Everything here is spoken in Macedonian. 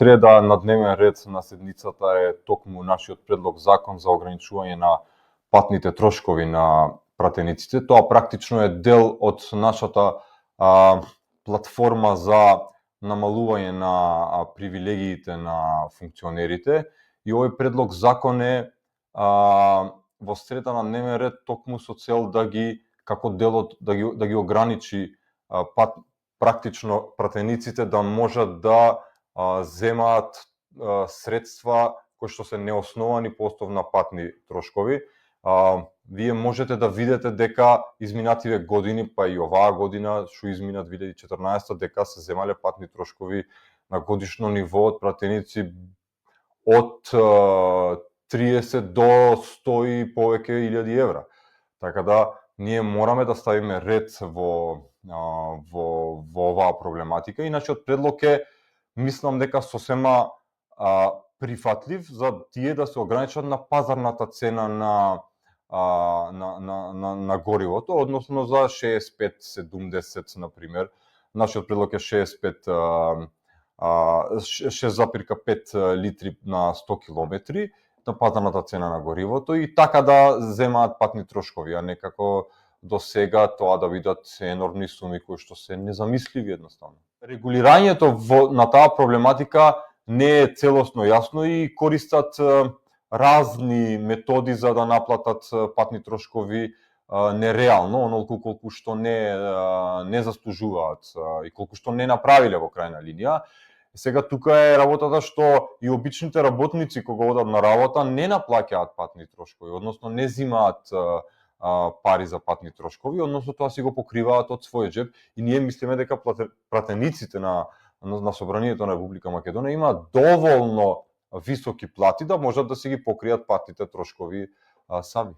среда на дневен ред на седницата е токму нашиот предлог закон за ограничување на патните трошкови на пратениците. Тоа практично е дел од нашата платформа за намалување на привилегиите на функционерите и овој предлог закон е во среда на дневен ред токму со цел да ги како дел од да ги ограничи практично пратениците да можат да земаат средства кои што се неосновани по основ на патни трошкови. Вие можете да видите дека изминативе години, па и оваа година што измина 2014, дека се земале патни трошкови на годишно ниво од пратеници од 30 до 100 и повеќе илјади евра. Така да ние мораме да ставиме ред во оваа проблематика. И нашиот предлог е, мислам дека сосема прифатлив за тие да се ограничат на пазарната цена на горивото, односно за 65-70 на пример. Нашиот предлог е 6,5 литри на 100 километри на пазарната цена на горивото и така да земаат патни трошкови, а не како до сега тоа да бидат енормни суми кои што се незамисливи едноставно. Регулирањето на таа проблематика не е целосно јасно и користат разни методи за да наплатат патни трошкови нереално, онолку колку што не заслужуваат и колку што не направиле во крајна линија. Сега тука е работата што и обичните работници кога одат на работа не наплаќаат патни трошкови, односно не зимаат пари за патни трошкови, односно тоа си го покриваат од свој джеб и ние мислиме дека пратениците на Собранието на Република Македонија имаат доволно високи плати да можат да си ги покријат патните трошкови сами.